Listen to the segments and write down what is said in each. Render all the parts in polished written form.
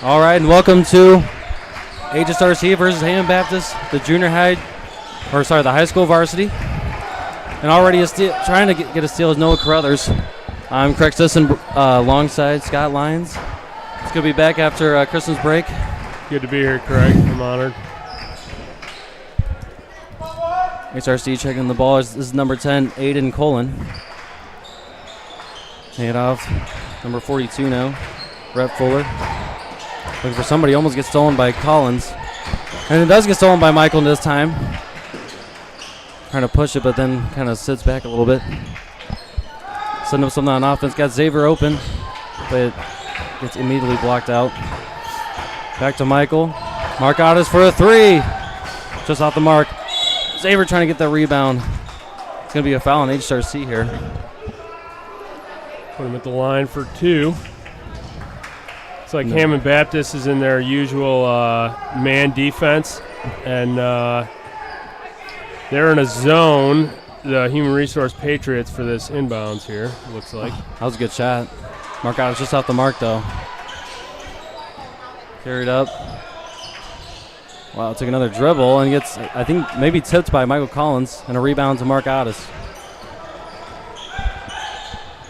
All right, and welcome to HSRC versus Hammond Baptist, the the high school varsity. And already trying to get a steal is Noah Carruthers. I'm Craig Sisson alongside Scott Lyons. It's going to be back after Christmas break. Good to be here, Craig. I'm honored. HSRC checking the ball. This is number 10, Aiden Colon. Hand off. Number 42 now, Rhett Fuller. Looking for somebody, almost gets stolen by Collins. And it does get stolen by Michael this time. Trying to push it, but then kind of sits back a little bit. Setting up something on offense. Got Xavier open, but it gets immediately blocked out. Back to Michael. Markatis for a three. Just off the mark. Xavier trying to get that rebound. It's going to be a foul on HSRC here. Put him at the line for two. It's like Hammond Baptist is in their usual man defense, and they're in a zone, the Human Resource Patriots, for this inbounds here, looks like. That was a good shot. Markatis just off the mark, though. Carried up. Wow, took another dribble and gets, I think, maybe tipped by Michael Collins, and a rebound to Markatis.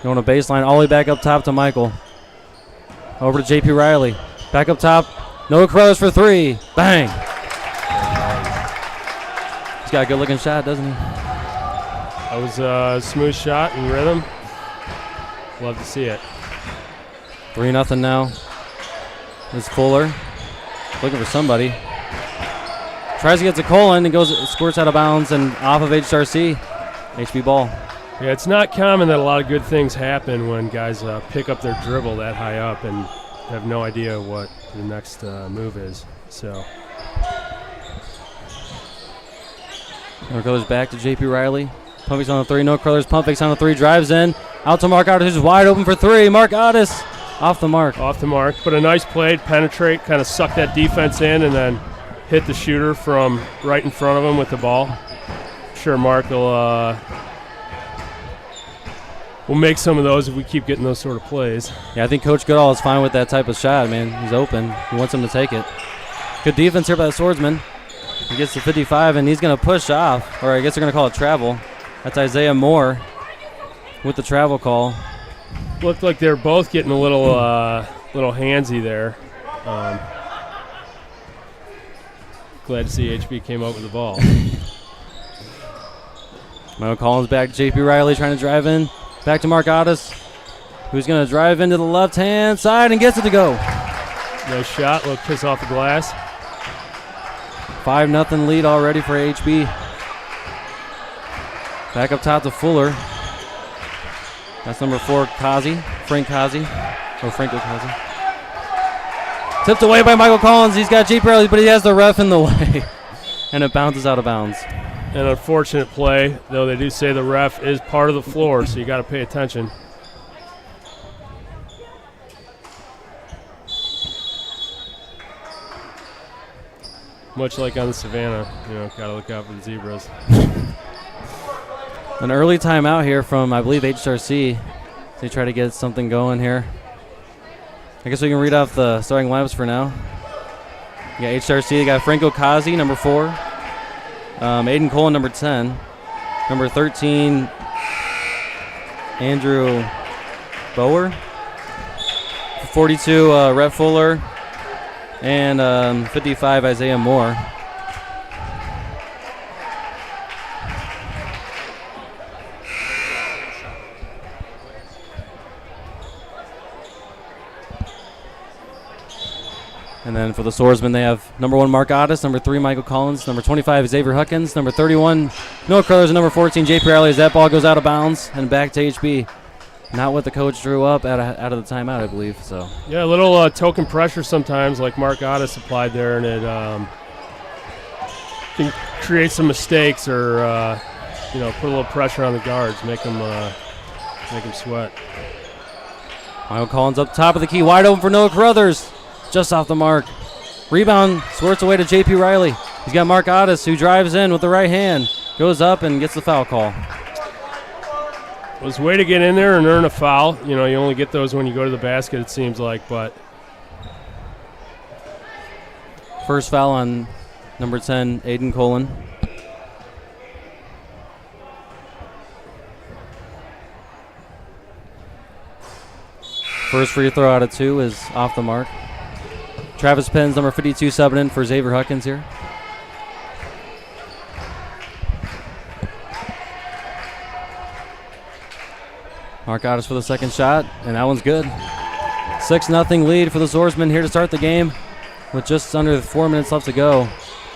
Going to baseline, all the way back up top to Michael. Over to J.P. Riley. Back up top. Noah Carruthers for three. Bang. He's got a good-looking shot, doesn't he? That was a smooth shot and rhythm. Love to see it. 3-0 now. This is Fuller. Looking for somebody. Tries to get to Colin and squirts out of bounds and off of HSRC. HB ball. Yeah, it's not common that a lot of good things happen when guys pick up their dribble that high up and have no idea what the next move is. So Noah Carruthers back to J.P. Riley. Pump fakes on the three. Noah Carruthers pump fakes on the three. Drives in. Out to Markatis, who's wide open for three. Markatis off the mark. Off the mark. But a nice play, penetrate, kind of suck that defense in, and then hit the shooter from right in front of him with the ball. I'm sure Mark will we'll make some of those if we keep getting those sort of plays. Yeah, I think Coach Goodall is fine with that type of shot, man. He's open. He wants him to take it. Good defense here by the Swordsman. He gets to 55, and he's going to push off, or I guess they're going to call it travel. That's Isaiah Moore with the travel call. Looked like they were both getting a little handsy there. Glad to see HB came up with the ball. Michael Collins back. J.P. Riley trying to drive in. Back to Markatis, who's going to drive into the left-hand side and gets it to go. Nice shot. Little kiss off the glass. 5-0 lead already for HB. Back up top to Fuller. That's number 4, Franco Kazi. Tipped away by Michael Collins. He's got J.P. Riley, but he has the ref in the way. And it bounces out of bounds. An unfortunate play, though they do say the ref is part of the floor, so you got to pay attention. Much like on the Savannah, got to look out for the zebras. An early timeout here from, I believe, HSRC. They try to get something going here. I guess we can read off the starting lineups for now. You got HSRC, they got Franco Kazi, number 4. Aiden Cole, number 10. Number 13, Andrew Bower. 42, Rhett Fuller. And 55, Isaiah Moore. And then for the Swordsmen, they have number 1, Markatis, number 3, Michael Collins, number 25, Xavier Huckins, number 31, Noah Carruthers, and number 14, J.P. Riley, as that ball goes out of bounds and back to HB. Not what the coach drew up out of the timeout, I believe. So yeah, a little token pressure sometimes, like Markatis applied there, and it can create some mistakes or put a little pressure on the guards, make them sweat. Michael Collins up top of the key, wide open for Noah Carruthers. Just off the mark. Rebound, squirts away to J.P. Riley. He's got Markatis, who drives in with the right hand. Goes up and gets the foul call. It was a way to get in there and earn a foul. You only get those when you go to the basket, it seems like. But First foul on number 10, Aiden Colin. First free throw out of 2 is off the mark. Travis Penn's number 52 subbing in for Xavier Huckins here. Mark Otis for the second shot, and that one's good. 6-0 lead for the Swordsmen here to start the game with just under 4 minutes left to go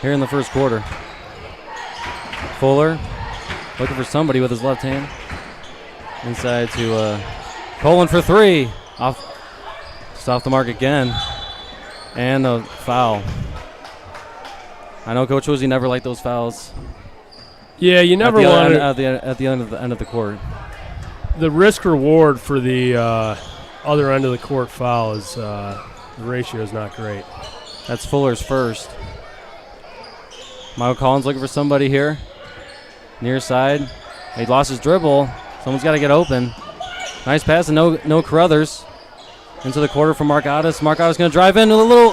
here in the first quarter. Fuller looking for somebody with his left hand. Inside to Colin for 3. Just off the mark again. And a foul. I know Coach Woozy never liked those fouls. Yeah, you never want at the end of the court. The risk reward for the other end of the court foul is the ratio is not great. That's Fuller's first. Michael Collins looking for somebody here. Near side. He lost his dribble. Someone's got to get open. Nice pass and no Carruthers. Into the quarter from Mark Otis. Mark Otis going to drive in with a little...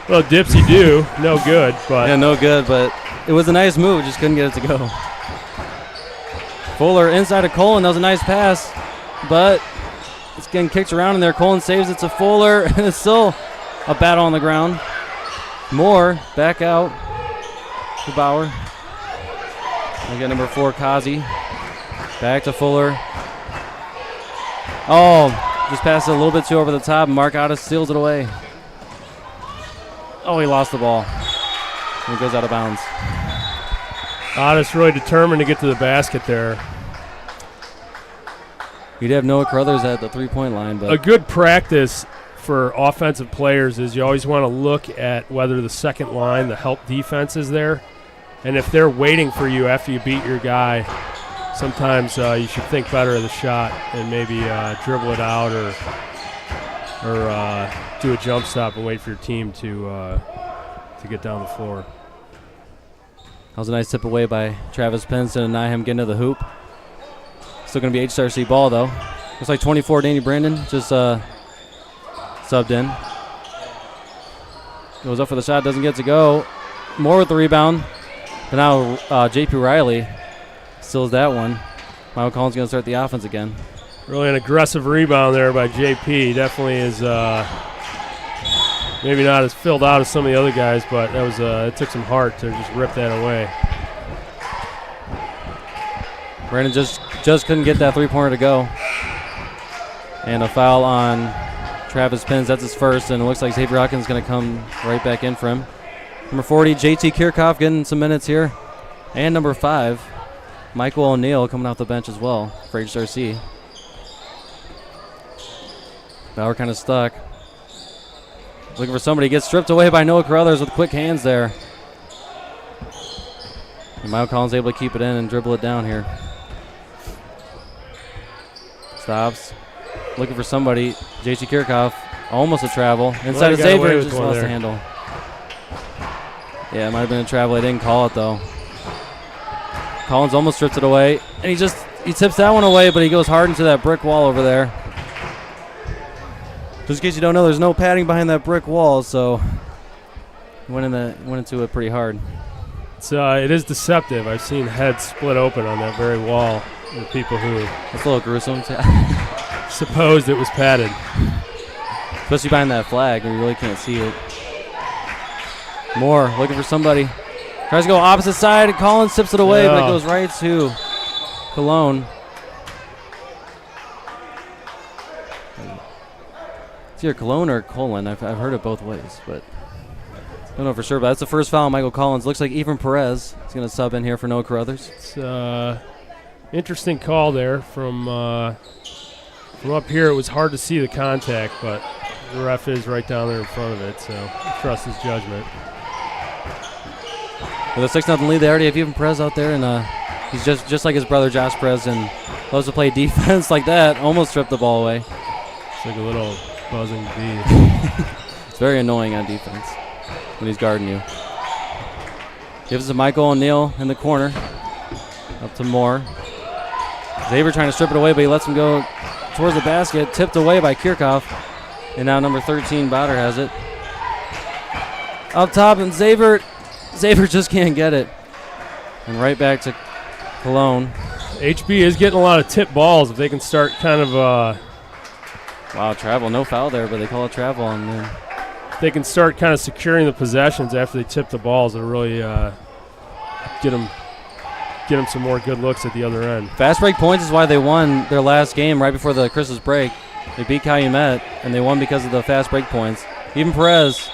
Well, dipsy do. No good, but... Yeah, no good, but it was a nice move. Just couldn't get it to go. Fuller inside to Colin. That was a nice pass, but it's getting kicked around in there. Colin saves it to Fuller, and it's still a battle on the ground. Moore back out to Bauer. We got number 4, Kazi. Back to Fuller. Oh, just passed it a little bit too over the top. Mark Otis steals it away. Oh, he lost the ball. And it goes out of bounds. Otis really determined to get to the basket there. You'd have Noah Carruthers at the three-point line. But a good practice for offensive players is you always want to look at whether the second line, the help defense, is there. And if they're waiting for you after you beat your guy, sometimes you should think better of the shot and maybe dribble it out or do a jump stop and wait for your team to get down the floor. That was a nice tip away by Travis Penn to deny him getting to the hoop. Still going to be HSRC ball, though. Looks like 24, Danny Brandon just subbed in. Goes up for the shot, doesn't get to go. Moore with the rebound. But now J.P. Riley steals that one. Michael Collins going to start the offense again. Really an aggressive rebound there by J.P. Definitely is maybe not as filled out as some of the other guys, but that was it took some heart to just rip that away. Brandon just couldn't get that three-pointer to go. And a foul on Travis Pins. That's his first, and it looks like Xavier Hawkins is going to come right back in for him. Number 40, J.T. Kirchhoff getting some minutes here. And number 5, Michael O'Neill coming off the bench as well for HSRC. Bauer kind of stuck. Looking for somebody. Gets stripped away by Noah Carruthers with quick hands there. And Michael Collins able to keep it in and dribble it down here. Stops. Looking for somebody. J.T. Kirchhoff. Almost a travel. Inside of Xavier. Just lost the handle. Yeah, it might have been a travel. I didn't call it, though. Collins almost stripped it away. And he tips that one away, but he goes hard into that brick wall over there. Just in case you don't know, there's no padding behind that brick wall, so went into it pretty hard. It is deceptive. I've seen heads split open on that very wall with people who... That's a little gruesome. supposed it was padded. Especially behind that flag, where you really can't see it. Moore looking for somebody. Tries to go opposite side, and Collins tips it away, but it goes right to Cologne. It's either Cologne or Colon. I've heard it both ways, but I don't know for sure. But that's the first foul on Michael Collins. Looks like Ephraim Perez is going to sub in here for Noah Carruthers. It's interesting call there from up here. It was hard to see the contact, but the ref is right down there in front of it, so I trust his judgment. With a 6-0 lead, they already have Ephraim Perez out there, and he's just like his brother Josh Perez, and loves to play defense like that. Almost stripped the ball away. It's like a little buzzing bee. It's very annoying on defense when he's guarding you. Gives it to Michael O'Neill in the corner. Up to Moore. Xavier trying to strip it away, but he lets him go towards the basket. Tipped away by Kirchhoff. And now number 13, Bowder, has it. Up top, and Xavier just can't get it. And right back to Cologne. HB is getting a lot of tip balls. If they can start kind of wow, travel. No foul there, but they call it travel on there. If they can start kind of securing the possessions after they tip the balls, it'll really get them some more good looks at the other end. Fast break points is why they won their last game right before the Christmas break. They beat Calumet, and they won because of the fast break points. Even Perez.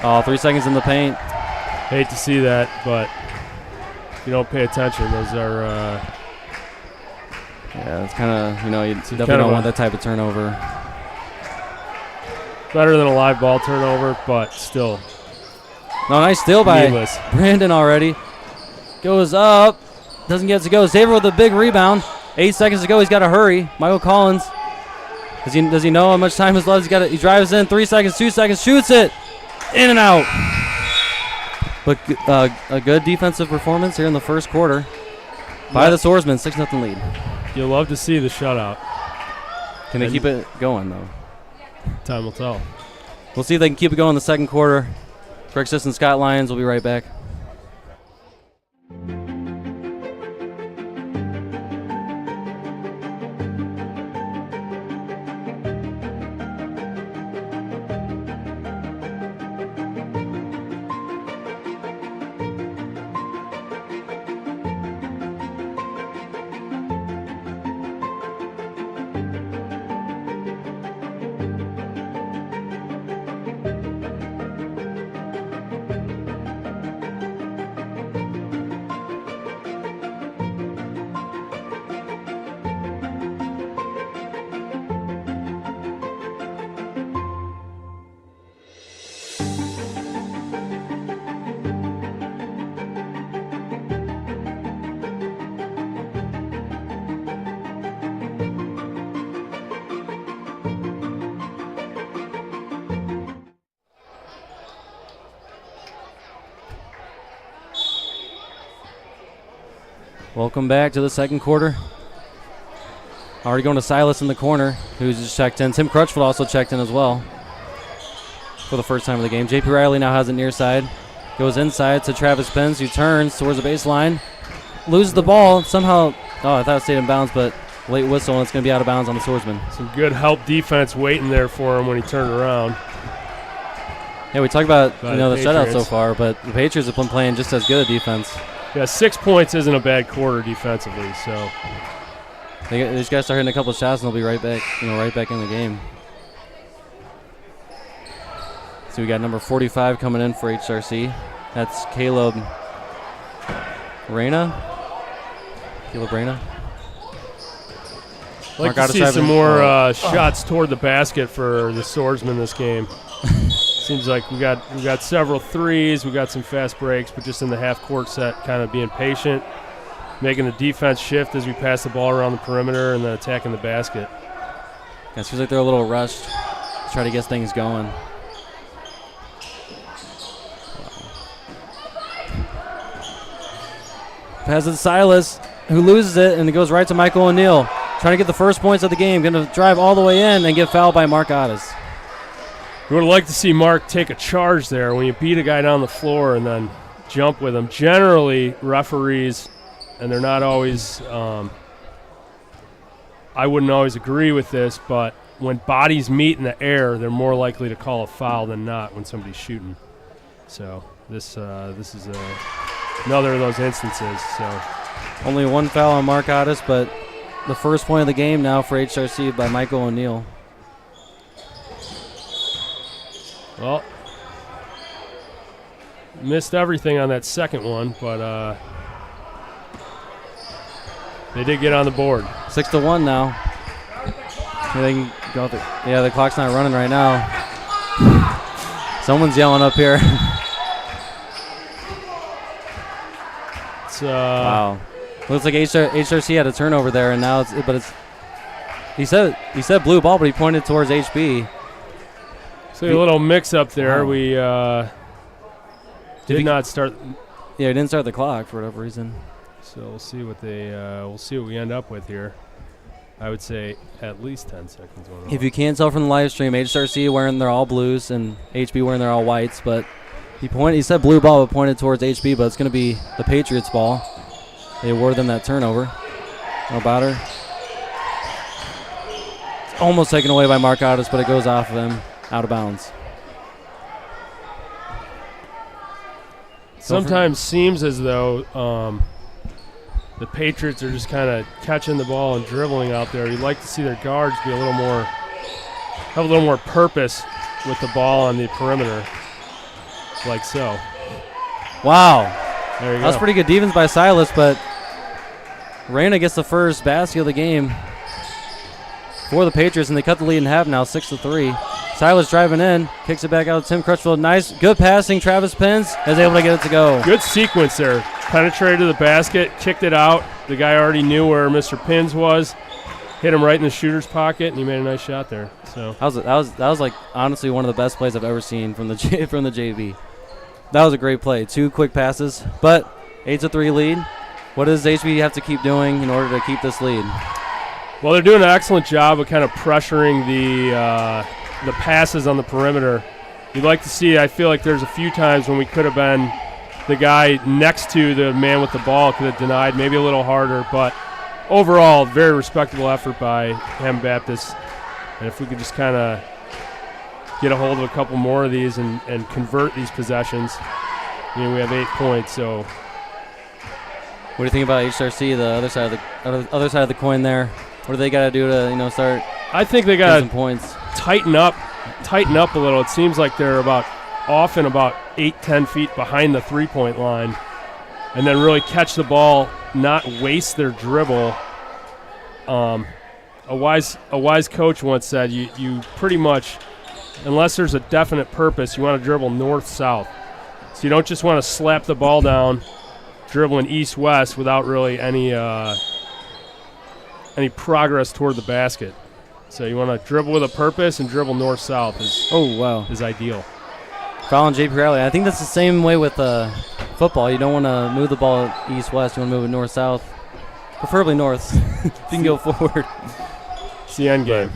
Oh, 3 seconds in the paint. Hate to see that, but if you don't pay attention, those are yeah, it's kind of, you definitely don't want that type of turnover. Better than a live ball turnover, but still. No, nice steal by needless. Brandon already. Goes up. Doesn't get to go. Xavier with a big rebound. 8 seconds to go. He's got to hurry. Michael Collins. Does he know how much time is left? He drives in. 3 seconds, 2 seconds. Shoots it. In and out. But a good defensive performance here in the first quarter by the Swordsmen. 6-0 lead. You'll love to see the shutout. Can they keep it going, though? Time will tell. We'll see if they can keep it going in the second quarter. Greg Sisson, Scott Lyons will be right back. Welcome back to the second quarter. Already going to Silas in the corner, who's just checked in. Tim Crutchfield also checked in as well for the first time of the game. JP Riley now has it near side. Goes inside to Travis Pence, who turns towards the baseline. Loses the ball. Somehow, I thought it stayed in bounds, but late whistle, and it's going to be out of bounds on the Swordsman. Some good help defense waiting there for him when he turned around. Yeah, we talked about the Patriots. shutout so far, but the Patriots have been playing just as good defense. Yeah, 6 points isn't a bad quarter defensively, so they just got to start hitting a couple of shots, and they'll be right back, right back in the game. So we got number 45 coming in for HRC. That's Caleb Reyna. I'd like to see some more shots toward the basket for the Swordsmen this game. Seems like we got several threes, we got some fast breaks, but just in the half-court set, kind of being patient, making the defense shift as we pass the ball around the perimeter, and then attacking the basket. Yeah, it feels like they're a little rushed to try to get things going. Pass it to Silas, who loses it, and it goes right to Michael O'Neill. Trying to get the first points of the game, going to drive all the way in and get fouled by Mark Otis. We would like to see Mark take a charge there when you beat a guy down the floor and then jump with him. Generally, referees, and they're not always I wouldn't always agree with this, but when bodies meet in the air, they're more likely to call a foul than not when somebody's shooting. So this is another of those instances. So only one foul on Mark Otis, but the first point of the game now for HRC by Michael O'Neill. Well, missed everything on that second one, but they did get on the board. 6-1 now. They can go the clock's not running right now. Someone's yelling up here. Wow. Looks like HRC had a turnover there, and now he said blue ball, but he pointed towards HB. So a little mix-up there. Wow. We did not start. Yeah, we didn't start the clock for whatever reason. So we'll see what we end up with here. I would say at least 10 seconds. If you can't tell from the live stream, HSRC wearing their all blues and HB wearing their all whites, but he said blue ball, but pointed towards HB, but it's going to be the Patriots ball. They awarded them that turnover. How about her? It's almost taken away by Mark Otis, but it goes off of him, out of bounds. Sometimes seems as though the Patriots are just kind of catching the ball and dribbling out there. You'd like to see their guards be have a little more purpose with the ball on the perimeter, like so. Wow. There you go. That was pretty good defense by Silas, but Reyna gets the first basket of the game for the Patriots, and they cut the lead in half now, 6-3. Silas driving in, kicks it back out to Tim Crutchfield. Nice, good passing. Travis Pins is able to get it to go. Good sequence there. Penetrated to the basket, kicked it out. The guy already knew where Mr. Pins was. Hit him right in the shooter's pocket, and he made a nice shot there. So that was like honestly one of the best plays I've ever seen from the JV. That was a great play. 2 quick passes, but 8-3 lead. What does HB have to keep doing in order to keep this lead? Well, they're doing an excellent job of kind of pressuring the passes on the perimeter. You'd like to see, I feel like there's a few times when we could have been the guy next to the man with the ball could have denied maybe a little harder, but overall, very respectable effort by Ham Baptist. And if we could just kind of get a hold of a couple more of these and convert these possessions, we have 8 points. So, what do you think about HRC, the other side of the coin there? What do they got to do to start? I think they got some points. Tighten up a little. It seems like they're often about 8-10 feet behind the 3-point line, and then really catch the ball, not waste their dribble. A wise coach once said you pretty much, unless there's a definite purpose, you want to dribble north-south. So you don't just want to slap the ball down, dribbling east-west without really any progress toward the basket. So you want to dribble with a purpose and dribble north-south is ideal. Fouling JP Riley. I think that's the same way with football. You don't want to move the ball east-west. You want to move it north-south, preferably north. If you can go forward. It's the end game.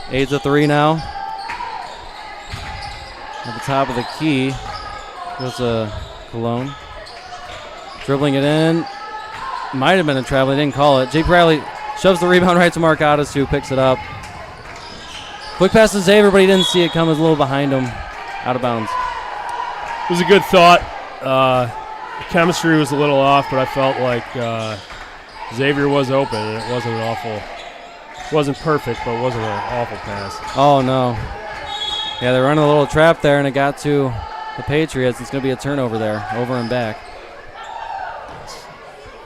8-3 now. At the top of the key goes Cologne. Dribbling it in. Might have been a travel. They didn't call it. Jake Riley shoves the rebound right to Mark Otis, who picks it up. Quick pass to Xavier, but he didn't see it come. It was a little behind him. Out of bounds. It was a good thought. The chemistry was a little off, but I felt like Xavier was open, and it wasn't perfect, but it wasn't an awful pass. Oh, no. Yeah, they're running a little trap there, and it got to the Patriots. It's going to be a turnover there, over and back.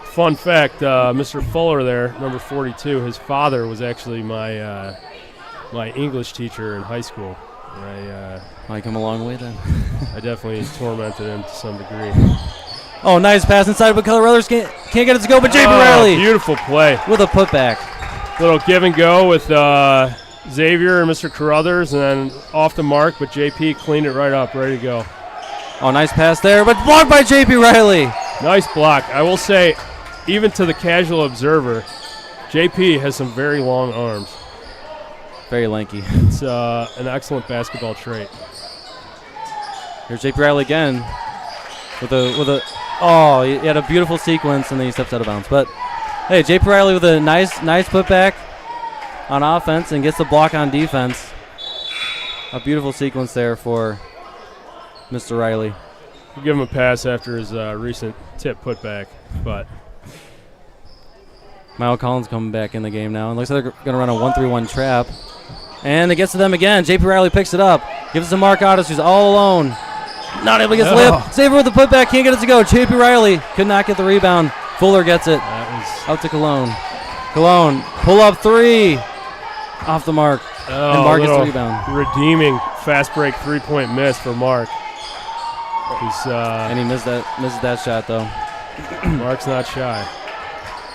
Fun fact, Mr. Fuller there, number 42, his father was actually my English teacher in high school. Might come a long way then. I definitely tormented him to some degree. Oh, nice pass inside, but Color can't get it to go, but JP Riley. Beautiful play. With a putback. Little give and go with Xavier and Mr. Carruthers, and then off the mark, but JP cleaned it right up, ready to go. Oh, nice pass there, but blocked by JP Riley. Nice block. I will say, even to the casual observer, JP has some very long arms. Very lanky. It's an excellent basketball trait. Here's JP Riley again oh, he had a beautiful sequence, and then he steps out of bounds. But, hey, JP Riley with a nice putback on offense and gets the block on defense. A beautiful sequence there for Mr. Riley. We'll give him a pass after his recent tip putback, but Mile Collins coming back in the game now. It looks like they're going to run a 1-3-1 trap. And it gets to them again. JP Riley picks it up. Gives it to Mark Otis, who's all alone. Not able to get the layup. Xavier with the putback. Can't get it to go. JP Riley could not get the rebound. Fuller gets it. Out to Cologne. Cologne, pull up three. Off the mark. And Mark gets the rebound. Redeeming fast break 3-point miss for Mark. And he misses that shot, though. Mark's not shy.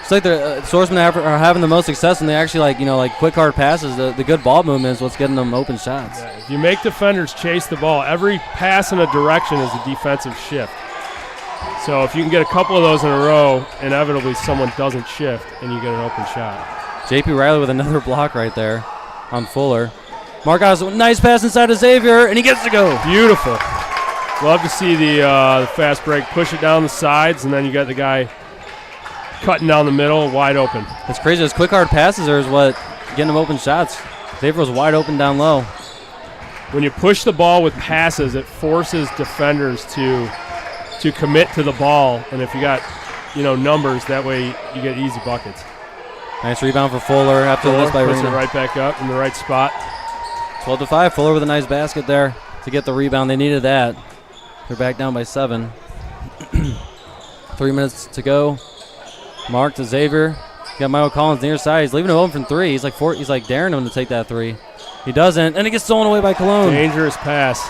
It's like the Swordsmen are having the most success, and they actually like quick hard passes. The good ball movement is what's getting them open shots. Yeah, if you make defenders chase the ball, every pass in a direction is a defensive shift. So if you can get a couple of those in a row, inevitably someone doesn't shift and you get an open shot. J.P. Riley with another block right there on Fuller. Mark has a nice pass inside of Xavier, and he gets to go. Beautiful. Love to see the fast break, push it down the sides, and then you got the guy cutting down the middle, wide open. It's crazy. Those quick, hard passes are what getting them open shots. Xavier was wide open down low. When you push the ball with passes, it forces defenders to commit to the ball, and if you got numbers, that way you get easy buckets. Nice rebound for Fuller after the miss by puts Rena. it right back up in the right spot. 12-5. Fuller with a nice basket there to get the rebound. They needed that. They're back down by 7. 3 minutes to go. Mark to Xavier. Got Michael Collins near side. He's leaving him open from 3. He's like daring him to take that 3. He doesn't, and it gets stolen away by Cologne. Dangerous pass.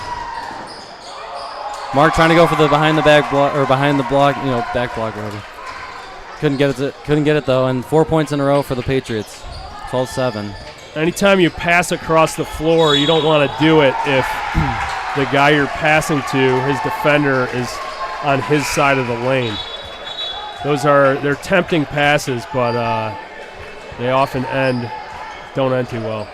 Mark trying to go for the behind the back block or behind the block, back block whatever. Couldn't get it though, and 4 points in a row for the Patriots. 12-7. Anytime you pass across the floor, you don't want to do it if the guy you're passing to, his defender, is on his side of the lane. They're tempting passes, but they often don't end too well.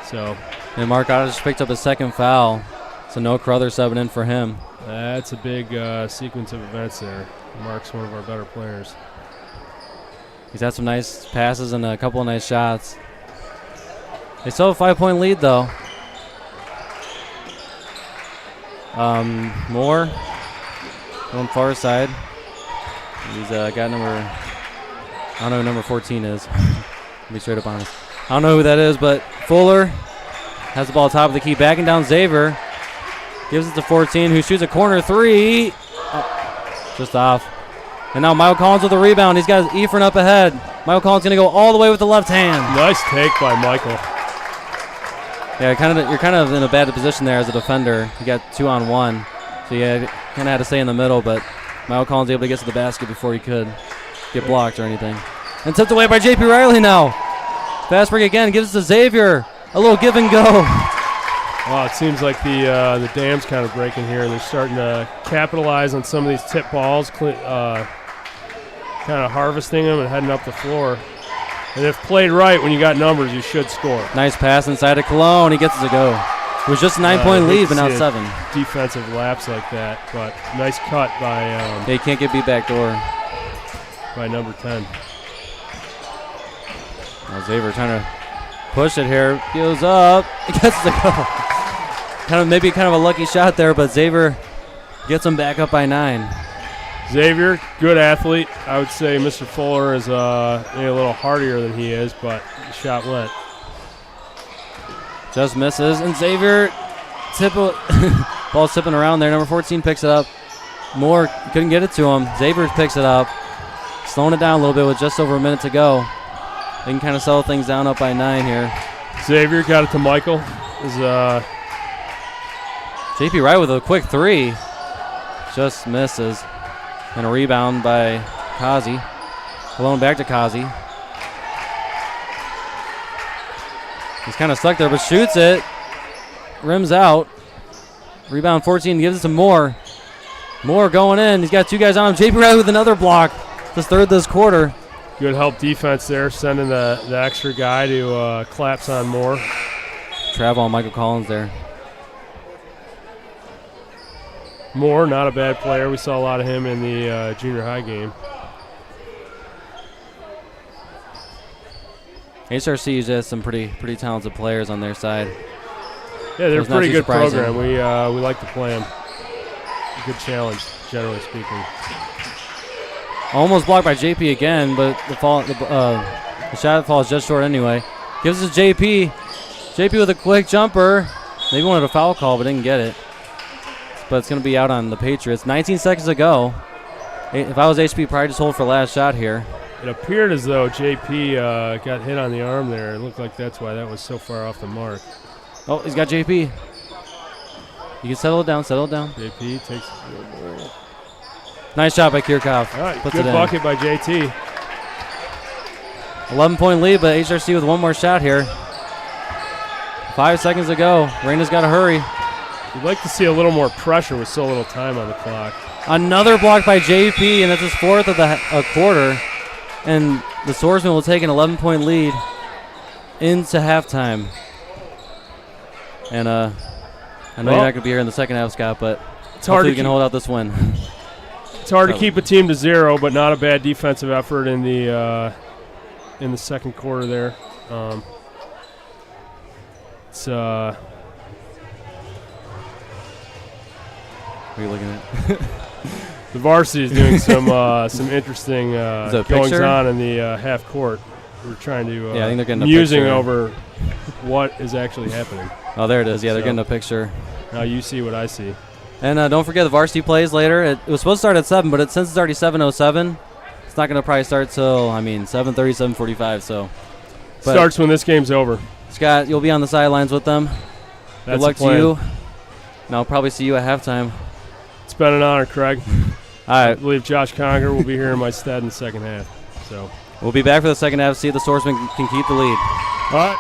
So. And Mark Otto just picked up his second foul, so no Crowther subbing in for him. That's a big sequence of events there. Mark's one of our better players. He's had some nice passes and a couple of nice shots. They still have a 5-point lead, though. Moore on far side. He's got number, I don't know who number 14 is. To be straight up honest. I don't know who that is, but Fuller has the ball top of the key, backing down Xavier. Gives it to 14, who shoots a corner 3. Oh, just off. And now Michael Collins with the rebound. He's got Ephraim up ahead. Michael Collins going to go all the way with the left hand. Nice take by Michael. Yeah, you're kind of in a bad position there as a defender. You got 2-on-1, so you kind of had to stay in the middle, but Michael Collins able to get to the basket before he could get blocked or anything. And tipped away by J.P. Riley now. Fast break again, gives it to Xavier. A little give and go. Well, it seems like the dam's kind of breaking here. They're starting to capitalize on some of these tip balls, kind of harvesting them and heading up the floor. And if played right, when you got numbers, you should score. Nice pass inside of Cologne. He gets it to go. It was just a 9-point lead, but now 7. Defensive lapse like that, but nice cut by. They can't get beat back door. By number 10. Now Xavier trying to push it here. Goes up. He gets it to go. Maybe kind of a lucky shot there, but Xavier gets him back up by 9. Xavier, good athlete. I would say Mr. Fuller is a little hardier than he is, but the shot went. Just misses, and Xavier, ball's tipping around there. Number 14 picks it up. Moore couldn't get it to him. Xavier picks it up, slowing it down a little bit with just over a minute to go. They can kind of settle things down up by 9 here. Xavier got it to Michael. J.P. Wright with a quick 3. Just misses. And a rebound by Kazi. Alone back to Kazi. He's kind of stuck there, but shoots it. Rims out. Rebound 14 gives it to Moore. Moore going in. He's got 2 guys on him. J.P. Wright with another block. His third this quarter. Good help defense there, sending the extra guy to collapse on Moore. Travel on Michael Collins there. Moore, not a bad player. We saw a lot of him in the junior high game. HSRC usually has some pretty talented players on their side. Yeah, they're a pretty good surprising. program. We like to play them. Good challenge, generally speaking. Almost blocked by JP again, but the shot falls just short anyway. Gives it to JP. JP with a quick jumper. Maybe wanted a foul call, but didn't get it. But it's going to be out on the Patriots. 19 seconds to go. If I was HP, probably just hold for last shot here. It appeared as though JP got hit on the arm there. It looked like that's why that was so far off the mark. Oh, he's got JP. You can settle it down, JP takes it. Nice shot by Kirchhoff. All right, puts good it in. bucket by JT. 11-point lead, but HRC with one more shot here. 5 seconds to go. Reina's got to hurry. You'd like to see a little more pressure with so little time on the clock. Another block by JP, and that's his fourth of the quarter. And the Swordsmen will take an 11-point lead into halftime. And I know you're not going to be here in the second half, Scott, but it's hard to we can hold out this win. It's hard to keep a team to 0, but not a bad defensive effort in the second quarter there. It's What are you looking at? the varsity is doing some interesting goings on in the half court. We're trying to I think they're getting musing a picture over what is actually happening. Oh, there it is. Yeah, they're getting a picture. Now you see what I see. And don't forget the varsity plays later. It was supposed to start at 7, but since it's already 7:07, it's not going to probably start till 7:30, 7:45. So starts when this game's over. Scott, you'll be on the sidelines with them. Good luck to you. And I'll probably see you at halftime. It's been an honor, Craig. All right. I believe Josh Conger will be here in my stead in the second half. So we'll be back for the second half. See if the Swordsmen can keep the lead. All right.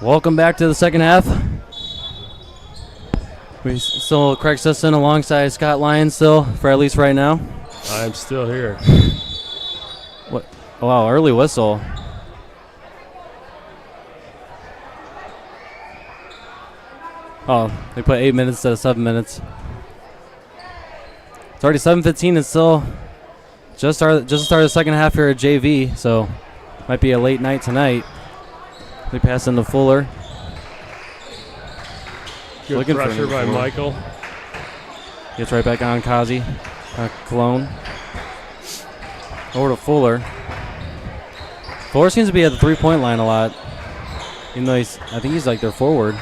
Welcome back to the second half. We still Craig Sisson alongside Scott Lyons still, for at least right now. I'm still here. What? Wow, early whistle. Oh, they put 8 minutes instead of 7 minutes. It's already 7:15 and still just started the second half here at JV, so might be a late night tonight. They pass into Fuller. Good Looking for pressure by Michael. Gets right back on Kazi. Cologne. Over to Fuller. Fuller seems to be at the three-point line a lot. Even though I think he's like their forward.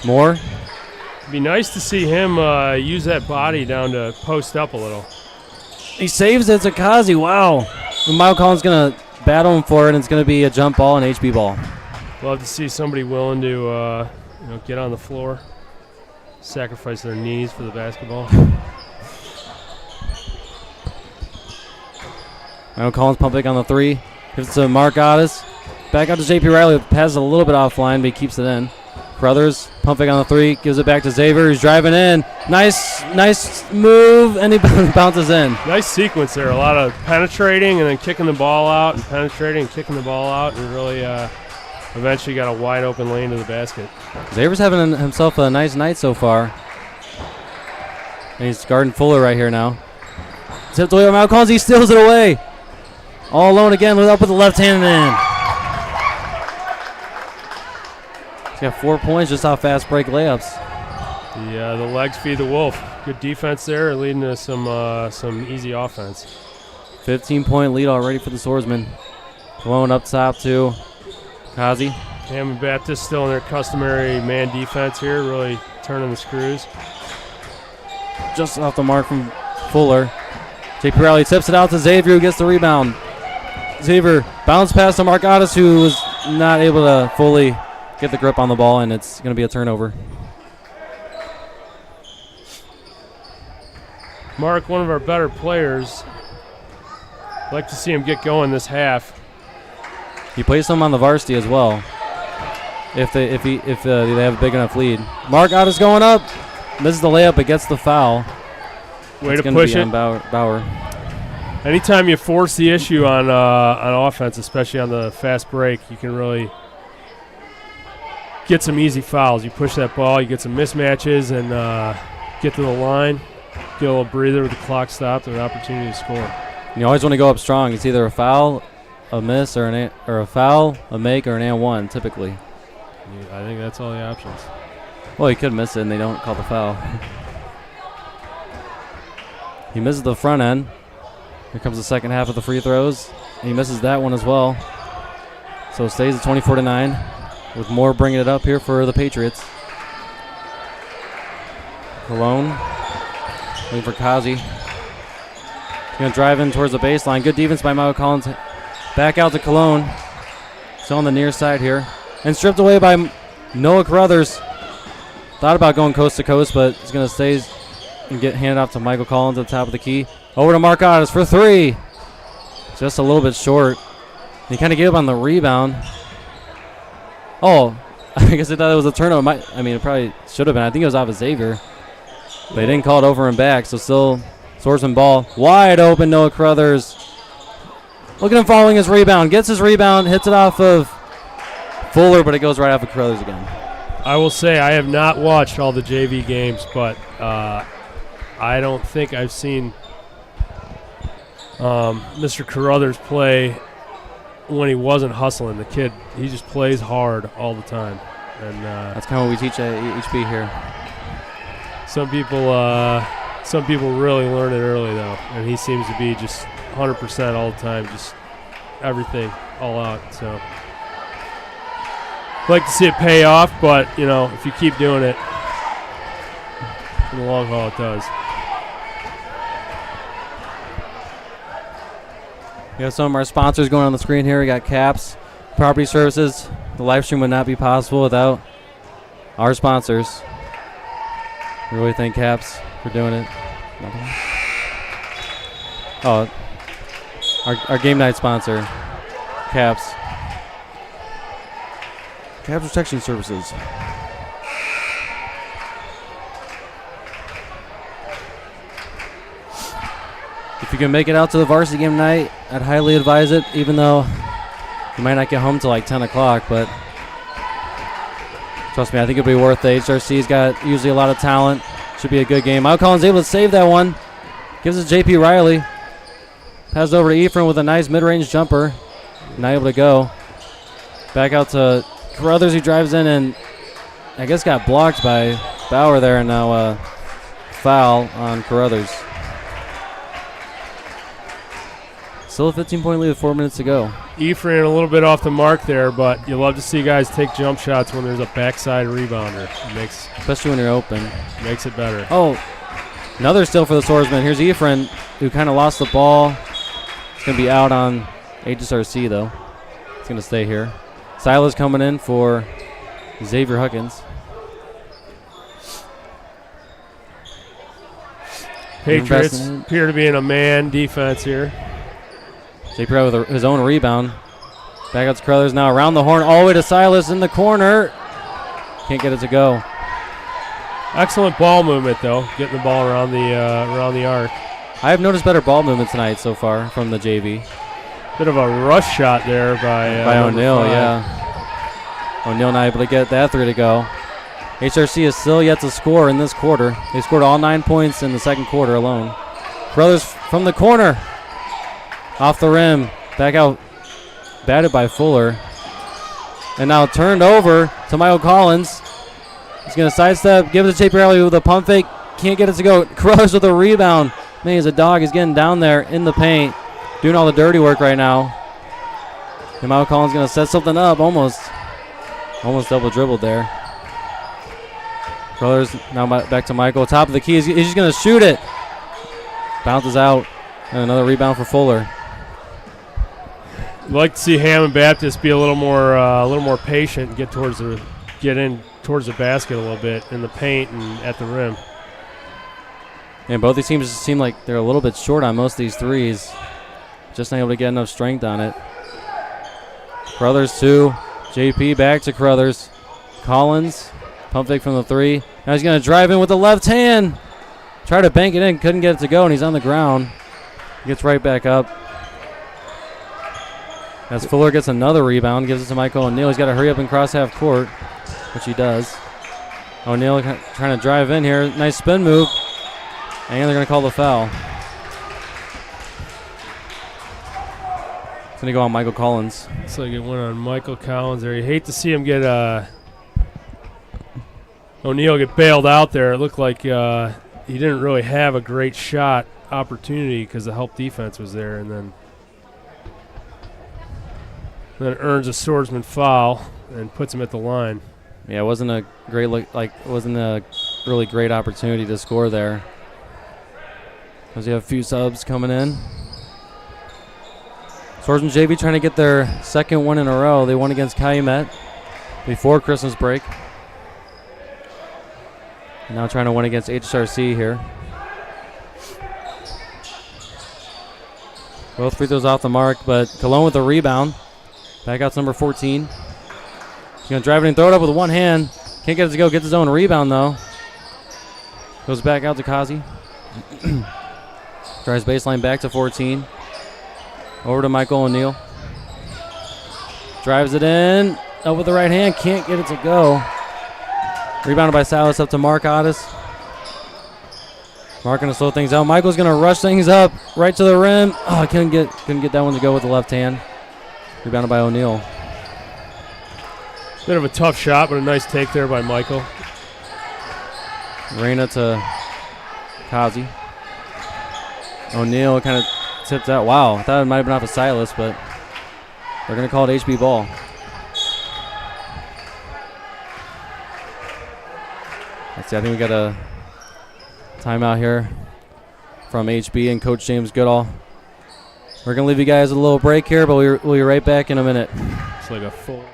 More. It'd be nice to see him use that body down to post up a little. He saves it to Kazi. Wow. And Michael Collins going to battle him for it, and it's going to be a jump ball and HB ball. Love to see somebody willing to get on the floor, sacrifice their knees for the basketball. Michael Collins pumping on the three. Gives it to Mark Otis. Back out to JP Riley. Passes a little bit offline, but he keeps it in. Brothers pumping on the three. Gives it back to Xavier, who's driving in. Nice move, and he bounces in. Nice sequence there. A lot of penetrating and then kicking the ball out, and penetrating and kicking the ball out, and really eventually got a wide open lane to the basket. Xavier's having himself a nice night so far. And he's guarding Fuller right here now. Tipped away by Michael Collins. He steals it away. All alone again. Up with the left hand and in. He's got 4 points just off fast break layups. The legs feed the wolf. Good defense there, leading to some easy offense. 15-point lead already for the Swordsmen. Cologne up top to Kazi. Hammond Baptist still in their customary man defense here, really turning the screws. Just off the mark from Fuller. JP Riley tips it out to Xavier, who gets the rebound. Xavier bounce pass to Mark Otis, who was not able to fully get the grip on the ball, and it's going to be a turnover. Mark, one of our better players. I'd like to see him get going this half. He plays some on the varsity as well. If they have a big enough lead. Mark Otis going up, misses the layup, but gets the foul. Way to push it, Bauer. Anytime you force the issue on offense, especially on the fast break, you can really get some easy fouls. You push that ball, you get some mismatches, and get to the line, get a little breather with the clock stopped, and an opportunity to score. You always want to go up strong. It's either a foul, a miss, or a foul, a make, or an and one, typically. I think that's all the options. Well, he could miss it, and they don't call the foul. He misses the front end. Here comes the second half of the free throws. And he misses that one as well. So it stays at 24-9 with more bringing it up here for the Patriots. Cologne looking for Kazi. He's going to drive in towards the baseline. Good defense by Michael Collins. Back out to Cologne. Still on the near side here. And stripped away by Noah Carruthers. Thought about going coast to coast, but he's going to stay and get handed off to Michael Collins at the top of the key. Over to Mark Otis for three. Just a little bit short. He kind of gave up on the rebound. Oh, I guess I thought it was a turnover. It probably should have been. I think it was off of Xavier. But he didn't call it over and back, so still Swordsman ball. Wide open, Noah Carruthers. Look at him following his rebound. Gets his rebound, hits it off of Fuller, but it goes right off of Carruthers again. I will say I have not watched all the JV games, but I don't think I've seen Mr. Carruthers play when he wasn't hustling. The kid, he just plays hard all the time. And that's kind of what we teach at HB here. Some people really learn it early, though, and he seems to be just 100% all the time, just everything all out. So I'd like to see it pay off, but, if you keep doing it, in the long haul it does. We have some of our sponsors going on the screen here. We got Caps, Property Services. The live stream would not be possible without our sponsors. We really thank Caps for doing it. Oh, our game night sponsor, Caps. Cab Protection Services. If you can make it out to the varsity game tonight, I'd highly advise it, even though you might not get home till like 10 o'clock, but trust me, I think it'll be worth it. HRC's got usually a lot of talent. Should be a good game. Michael Collins able to save that one. Gives it to JP Riley. Passes over to Ephraim with a nice mid-range jumper. Not able to go. Back out to Carruthers, who drives in and I guess got blocked by Bauer there, and now foul on Carruthers. Still a 15-point lead with 4 minutes to go. Ephraim a little bit off the mark there, but you love to see guys take jump shots when there's a backside rebounder. Especially when you're open. Makes it better. Oh, another steal for the Swordsmen. Here's Ephraim, who kind of lost the ball. It's going to be out on HSRC, though. It's going to stay here. Silas coming in for Xavier Huckins. Patriots appear to be in a man defense here. JP with his own rebound. Back out to Carruthers now around the horn, all the way to Silas in the corner. Can't get it to go. Excellent ball movement, though, getting the ball around the arc. I have noticed better ball movement tonight so far from the JV. Bit of a rush shot there by O'Neal, yeah. O'Neal not able to get that three to go. HRC is still yet to score in this quarter. They scored all 9 points in the second quarter alone. Carruthers from the corner. Off the rim. Back out. Batted by Fuller. And now turned over to Michael Collins. He's going to sidestep. Give it to JP Riley with a pump fake. Can't get it to go. Carruthers with a rebound. Man, he's a dog. He's getting down there in the paint. Doing all the dirty work right now. And Michael Collins going to set something up. Almost double dribbled there. Carruthers now back to Michael. Top of the key. He's just going to shoot it. Bounces out. And another rebound for Fuller. I'd like to see Hammond Baptist be a little more patient and get in towards the basket a little bit in the paint and at the rim. And both these teams seem like they're a little bit short on most of these threes. Just not able to get enough strength on it. Carruthers to JP, back to Carruthers. Collins, pump fake from the three. Now he's going to drive in with the left hand. Try to bank it in, couldn't get it to go, and he's on the ground. Gets right back up. As Fuller gets another rebound, gives it to Michael O'Neal. He's got to hurry up and cross half court, which he does. O'Neal trying to drive in here. Nice spin move. And they're going to call the foul. It's going to go on Michael Collins. Looks like it went on Michael Collins there. You hate to see him get O'Neal get bailed out there. It looked like he didn't really have a great shot opportunity because the help defense was there, and then earns a Swordsman foul and puts him at the line. Yeah, it wasn't a great wasn't a really great opportunity to score there. Because you have a few subs coming in. Swordsman JV trying to get their second win in a row. They won against Calumet before Christmas break. Now trying to win against HSRC here. Both free throws off the mark, but Cologne with the rebound. Back out to number 14. He's going to drive it and throw it up with one hand. Can't get it to go. Gets his own rebound, though. Goes back out to Kazi. Drives baseline back to 14. Over to Michael O'Neal. Drives it in. Up with the right hand. Can't get it to go. Rebounded by Salas up to Mark Otis. Mark going to slow things down. Michael's going to rush things up right to the rim. Oh, couldn't get that one to go with the left hand. Rebounded by O'Neal. Bit of a tough shot, but a nice take there by Michael. Reyna to Kazi. O'Neal kind of tipped out. Wow, I thought it might have been off of Silas, but they're going to call it HB ball. Let's see, I think we got a timeout here from HB and Coach James Goodall. We're going to leave you guys a little break here, but we'll be right back in a minute. It's like a full...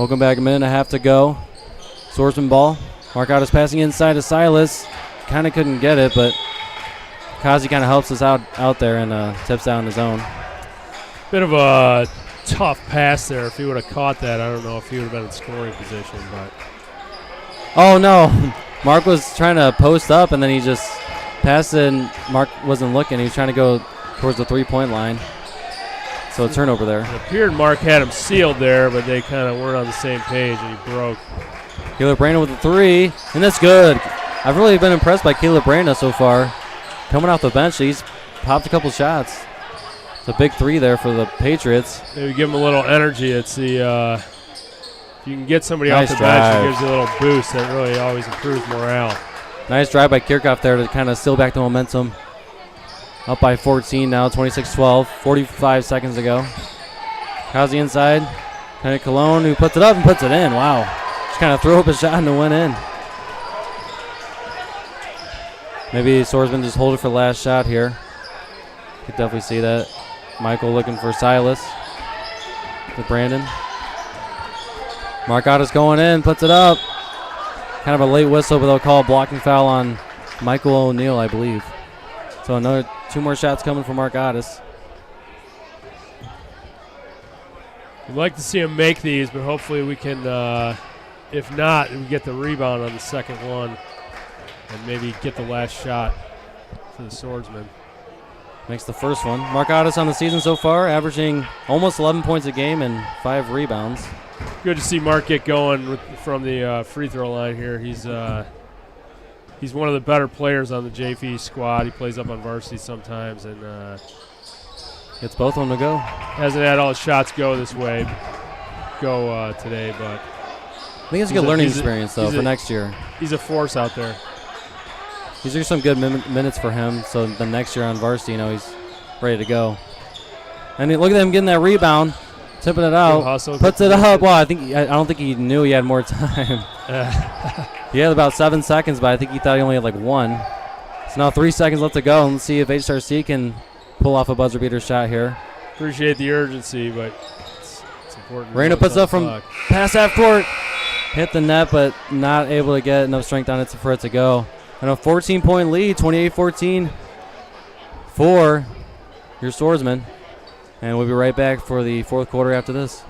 Welcome back. A minute and a half to go. Swordsman ball. Marcotta's passing inside to Silas. Kind of couldn't get it, but Kazi kind of helps us out there and tips out in his own. Bit of a tough pass there. If he would have caught that, I don't know if he would have been in scoring position. But oh, no. Mark was trying to post up, and then he just passed it, and Mark wasn't looking. He was trying to go towards the three-point line. So a turnover there. It appeared Mark had him sealed there, but they kind of weren't on the same page, and he broke. Caleb Brandon with a three, and that's good. I've really been impressed by Caleb Brandon so far. Coming off the bench, he's popped a couple shots. It's a big three there for the Patriots. Maybe give him a little energy. It's the if you can get somebody nice off the drive. bench, it gives you a little boost. That really always improves morale. Nice drive by Kirchhoff there to kind of seal back the momentum. Up by 14 now, 26-12, 45 seconds ago. Kazi inside. Kind of Cologne who puts it up and puts it in. Wow. Just kind of threw up a shot and it went in. Maybe Swordsman just hold it for the last shot here. Could definitely see that. Michael looking for Silas. To Brandon. Marcotta's going in, puts it up. Kind of a late whistle, but they'll call a blocking foul on Michael O'Neal, I believe. So another 2 more shots coming from Marcottas. We'd like to see him make these, but hopefully we can, if not, we get the rebound on the second one and maybe get the last shot for the Swordsmen. Makes the first one. Marcottas on the season so far, averaging almost 11 points a game and 5 rebounds. Good to see Mark get going from the free throw line here. He's one of the better players on the JV squad. He plays up on varsity sometimes, and gets both of them to go. Hasn't had all his shots go this way, today, but I think it's a good learning experience though for next year. He's a force out there. These are some good minutes for him. So the next year on varsity, he's ready to go. And look at him getting that rebound. Tipping it out, puts it up. Wow, I don't think he knew he had more time. He had about 7 seconds, but I think he thought he only had like 1. So now 3 seconds left to go, and let's see if HSRC can pull off a buzzer beater shot here. Appreciate the urgency, but it's important. Reina puts up from past half court, hit the net, but not able to get enough strength on it for it to go. And a 14-point lead, 28-14 for your Swordsmen. And we'll be right back for the fourth quarter after this.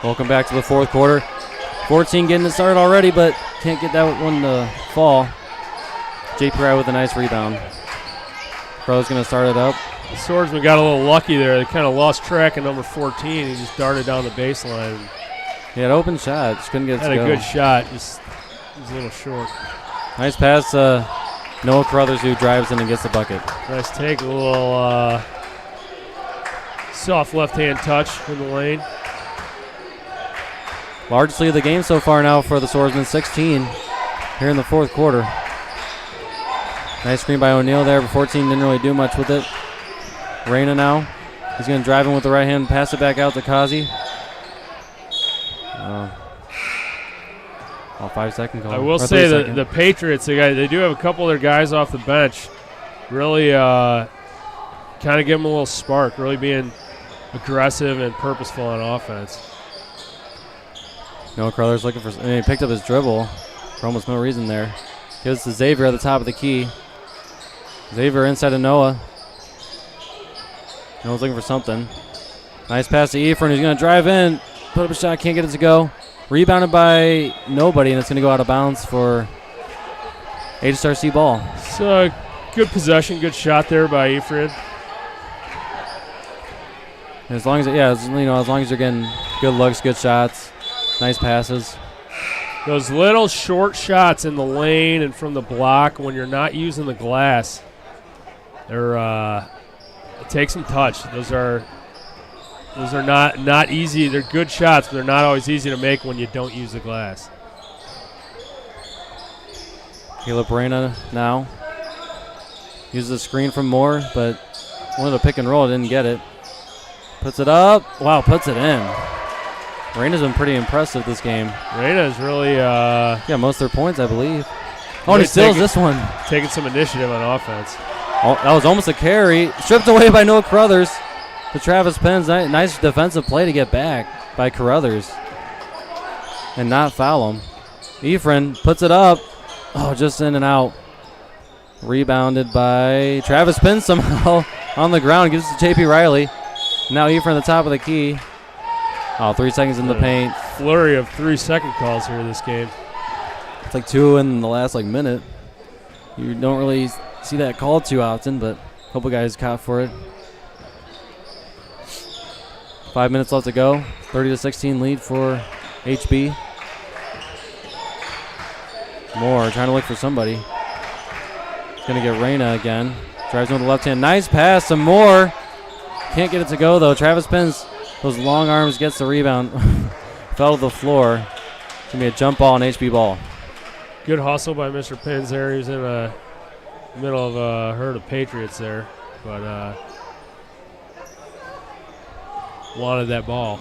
Welcome back to the fourth quarter. 14 getting it started already, but can't get that one to fall. JP Wright with a nice rebound. Pro's going to start it up. The Swordsman got a little lucky there. They kind of lost track of number 14. He just darted down the baseline. He had open shot. Just couldn't get it to go. Had a good shot. Just was a little short. Nice pass. Noah Carruthers who drives in and gets the bucket. Nice take. A little soft left-hand touch in the lane. Largest lead of the game so far now for the Swordsmen, 16 here in the fourth quarter. Nice screen by O'Neal there, but 14 didn't really do much with it. Reina now. He's going to drive in with the right hand, pass it back out to Kazi. 5 second call. I will say that the Patriots, they do have a couple of their guys off the bench. Really kind of give them a little spark, really being aggressive and purposeful on offense. Noah Carruthers looking for, he picked up his dribble for almost no reason there. Gives to Xavier at the top of the key. Xavier inside of Noah. I was looking for something. Nice pass to Ephraim. He's going to drive in. Put up a shot. Can't get it to go. Rebounded by nobody, and it's going to go out of bounds for HSRC ball. So good possession, good shot there by Ephraim. As long as as long as you're getting good looks, good shots, nice passes. Those little short shots in the lane and from the block when you're not using the glass, they're it takes some touch. Those are not easy. They're good shots, but they're not always easy to make when you don't use the glass. Caleb Reyna now uses the screen from Moore, but wanted to pick and roll, didn't get it. Puts it up. Wow, puts it in. Reyna's been pretty impressive this game. Reyna's really most of their points, I believe. Oh, and he steals this one. Taking some initiative on offense. Oh, that was almost a carry. Stripped away by Noah Carruthers. To Travis Penn's nice defensive play to get back by Carruthers and not foul him. Ephraim puts it up. Oh, just in and out. Rebounded by Travis Penn somehow on the ground. Gives it to J.P. Riley. Now Ephraim at the top of the key. Oh, 3 seconds in the paint. Flurry of 3-second calls here in this game. It's like 2 in the last minute. You don't really see that called too often, but a couple guys caught for it. 5 minutes left to go. 30-16 lead for HB. Moore trying to look for somebody. He's going to get Reyna again. Drives in with the left hand. Nice pass to Moore. Can't get it to go, though. Travis Penn's those long arms gets the rebound. Fell to the floor. It's going to be a jump ball and HB ball. Good hustle by Mr. Pins there. He was in the middle of a herd of Patriots there, but wanted that ball.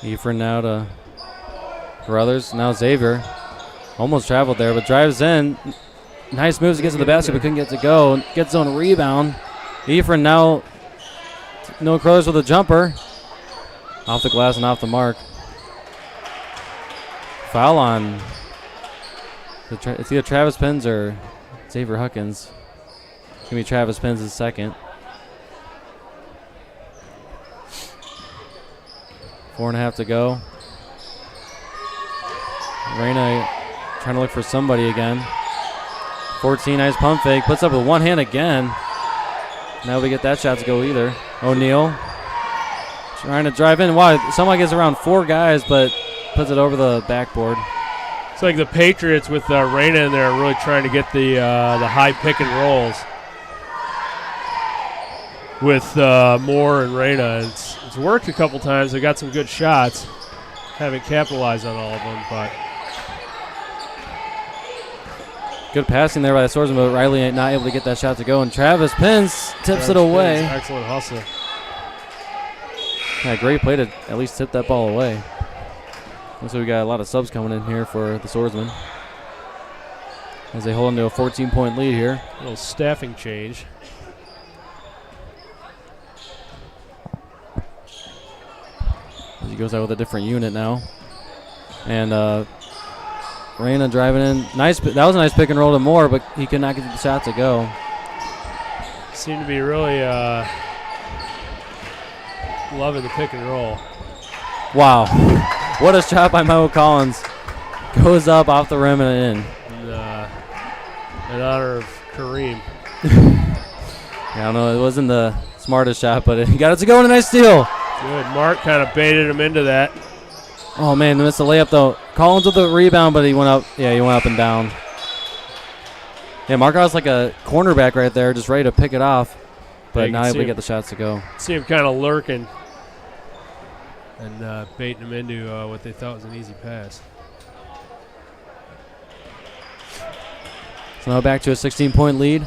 Ephraim now to Carruthers. Now Xavier. Almost traveled there, but drives in. Nice moves to get to the basket, but couldn't get to go. Gets his own rebound. Ephraim now, no Carruthers with a jumper. Off the glass and off the mark. Foul on. It's either Travis Pins or Xavier Huckins. It's going to be Travis Pins' second. 4.5 to go. Reyna trying to look for somebody again. 14, nice pump fake. Puts up with one hand again. Now we get that shot to go either. O'Neal trying to drive in. Wow, someone gets around 4 guys, but puts it over the backboard. It's like the Patriots with Reyna in there really trying to get the high pick and rolls with Moore and Reyna. It's worked a couple times. They got some good shots. Haven't capitalized on all of them, but good passing there by the Swordsmen, but Riley not able to get that shot to go. And Travis Pins tips it away. Excellent hustle. Yeah, great play to at least tip that ball away. Looks like we got a lot of subs coming in here for the Swordsmen as they hold into a 14-point lead here. A little staffing change. He goes out with a different unit now. And Reyna driving in. Nice. That was a nice pick and roll to Moore, but he could not get the shot to go. Seemed to be really loving the pick and roll. Wow. What a shot by Michael Collins. Goes up off the rim and in. In honor of Kareem. I don't know. It wasn't the smartest shot, but he got it to go and a nice steal. Good. Mark kind of baited him into that. Oh, man, they missed the layup, though. Collins with the rebound, but he went up. Yeah, he went up and down. Yeah, Markov's like a cornerback right there, just ready to pick it off. But not able to get the shots to go. See him kind of lurking and baiting him into what they thought was an easy pass. So now back to a 16-point lead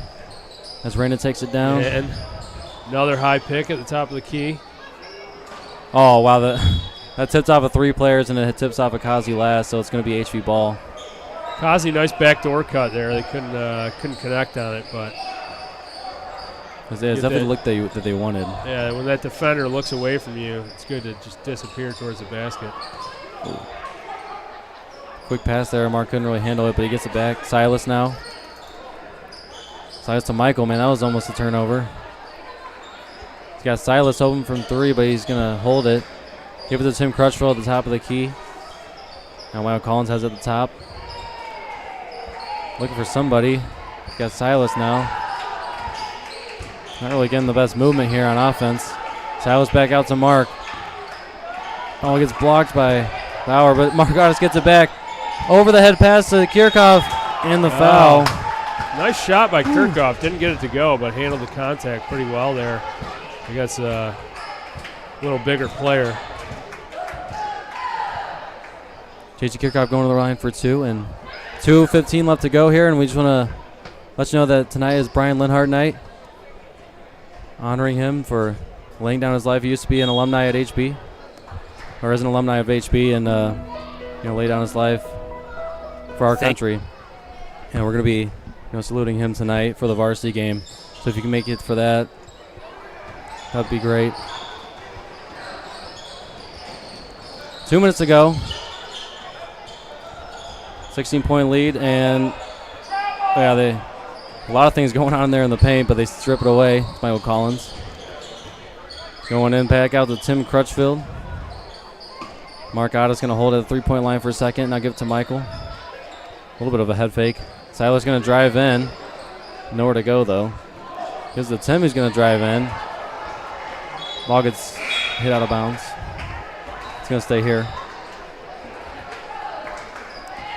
as Reyna takes it down. And another high pick at the top of the key. Oh, wow. That tips off of 3 players, and it tips off of Kazi last, so it's going to be HV ball. Kazi, nice backdoor cut there. They couldn't connect on it, but it's definitely the look that they wanted. Yeah, when that defender looks away from you, it's good to just disappear towards the basket. Ooh. Quick pass there. Mark couldn't really handle it, but he gets it back. Silas now. Silas to Michael, man. That was almost a turnover. got Silas open from 3, but he's going to hold it. Give it to Tim Crutchfield at the top of the key. Now Michael Collins has it at the top. Looking for somebody. Got Silas now. Not really getting the best movement here on offense. Silas back out to Mark. Oh, gets blocked by Bauer, but Margotis gets it back. Over the head pass to Kirchhoff, and the foul. Nice shot by Kirchhoff. Didn't get it to go, but handled the contact pretty well there. I guess a little bigger player. JT Kirchhoff going to the line for 2, and 2:15 left to go here, and we just want to let you know that tonight is Brian Linhart night, honoring him for laying down his life. He used to be an alumni at HB, or is an alumni of HB, and lay down his life for our country. And we're going to be saluting him tonight for the varsity game. So if you can make it for that, that'd be great. 2 minutes to go. 16-point lead, and a lot of things going on there in the paint, but they strip it away. It's Michael Collins. Going in, back out to Tim Crutchfield. Mark Otta's going to hold it at the 3-point line for a second. Now give it to Michael. A little bit of a head fake. Silas going to drive in. Nowhere to go, though. Gives it to Tim, who's going to drive in. Ball gets hit out of bounds. It's going to stay here.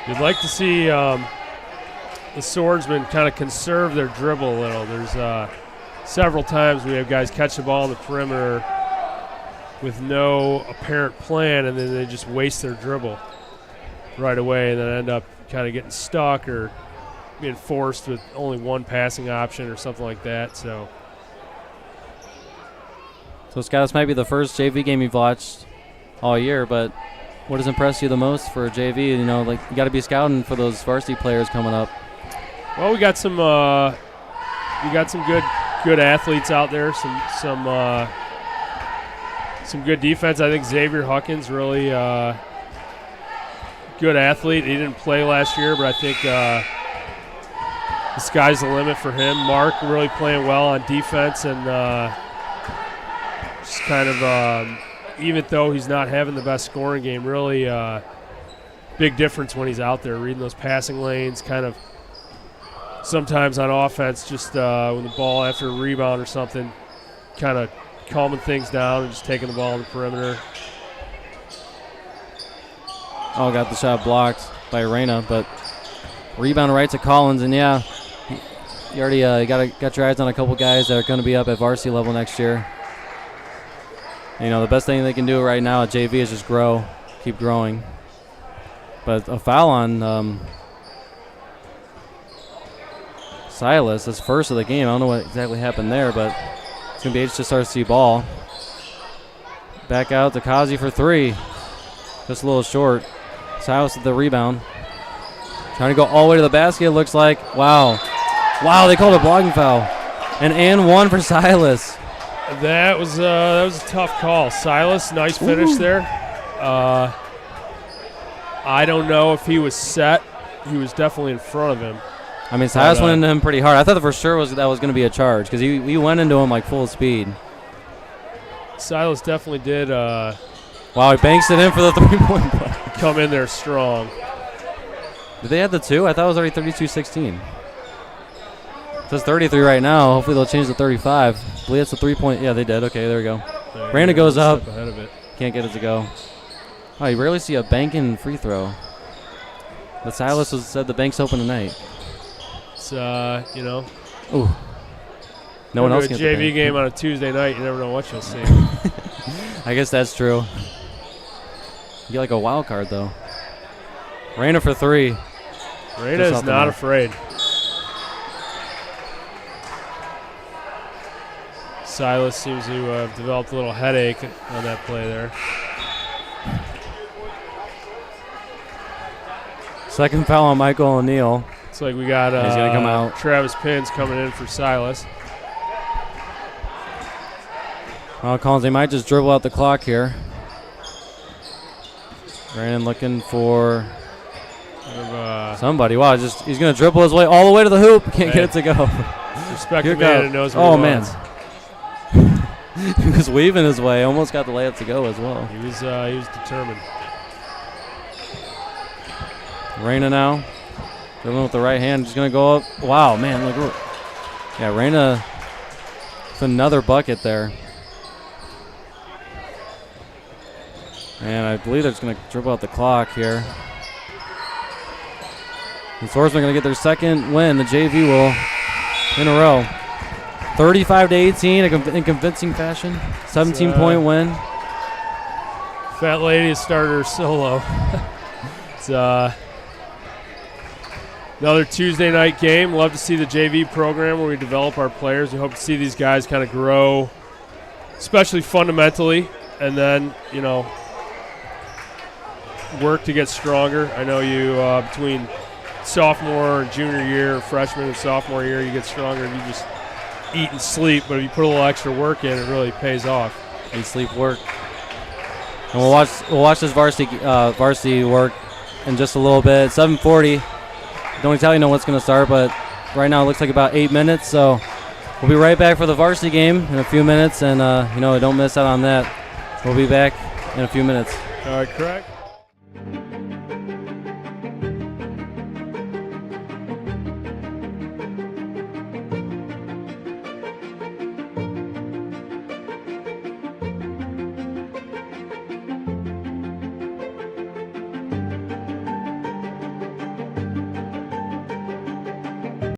You'd like to see the Swordsmen kind of conserve their dribble a little. There's several times we have guys catch the ball on the perimeter with no apparent plan, and then they just waste their dribble right away and then end up kind of getting stuck or being forced with only one passing option or something like that. So Scott, this might be the first JV game you've watched all year, but what has impressed you the most for JV? You got to be scouting for those varsity players coming up. Well, we got some good athletes out there. Some good defense. I think Xavier Huckins really good athlete. He didn't play last year, but I think the sky's the limit for him. Mark really playing well on defense, and just kind of even though he's not having the best scoring game, really big difference when he's out there reading those passing lanes, kind of sometimes on offense, just when the ball after a rebound or something, kind of calming things down and just taking the ball on the perimeter. Oh, got the shot blocked by Reyna, but rebound right to Collins, and you already got your eyes on a couple guys that are going to be up at varsity level next year. The best thing they can do right now at JV is just grow, keep growing. But a foul on Silas, that's first of the game. I don't know what exactly happened there, but it's going to be HSRC ball. Back out to Kazi for 3. Just a little short. Silas with the rebound. Trying to go all the way to the basket, it looks like. Wow, they called a blocking foul. And 1 for Silas. That was a tough call. Silas, nice finish there. I don't know if he was set. He was definitely in front of him. I mean, Silas went into him pretty hard. I thought for sure that was going to be a charge because he went into him like full speed. Silas definitely did. Wow, he banks it in for the 3-point play. Come in there strong. Did they have the 2? I thought it was already 32-16. It says 33 right now. Hopefully they'll change to 35. I believe it's a 3-point. Yeah, they did. Okay, there we go. Brandon goes up. Ahead of it. Can't get it to go. Oh, you rarely see a banking free throw. But Silas said the bank's open tonight. It's, Ooh. No one else can get the JV bank. game on a Tuesday night. You never know what you'll see. I guess that's true. You get like a wild card, though. Reyna for 3. Reyna is not afraid. Silas seems to have developed a little headache on that play there. Second foul on Michael O'Neill. Looks like we got he's gonna come out. Travis Pins coming in for Silas. Well, Collins, they might just dribble out the clock here. Brandon looking for somebody. Wow, he's going to dribble his way all the way to the hoop. Can't get it to go. Respect the man who knows what he wants. He was weaving his way. Almost got the layup to go as well. He was determined. Reyna now. Dribbling with the right hand. Just going to go up. Wow, man. Look. Yeah, Reyna with another bucket there. And I believe they're just going to dribble out the clock here. The Swordsmen are going to get their second win. The JV will in a row. 35-18 in convincing fashion. 17-point win. Fat Lady has started her solo. It's another Tuesday night game. Love to see the JV program where we develop our players. We hope to see these guys kind of grow, especially fundamentally, and then, you know, work to get stronger. I know you, between sophomore and junior year, freshman and sophomore year, you get stronger and you just eat and sleep. But if you put a little extra work in, it really pays off. Eat, sleep, work. And we'll watch this varsity work in just a little bit. 7:40. Don't tell you know what's going to start, but right now it looks like about 8 minutes. So we'll be right back for the varsity game in a few minutes, and don't miss out on that. We'll be back in a few minutes. All right, correct.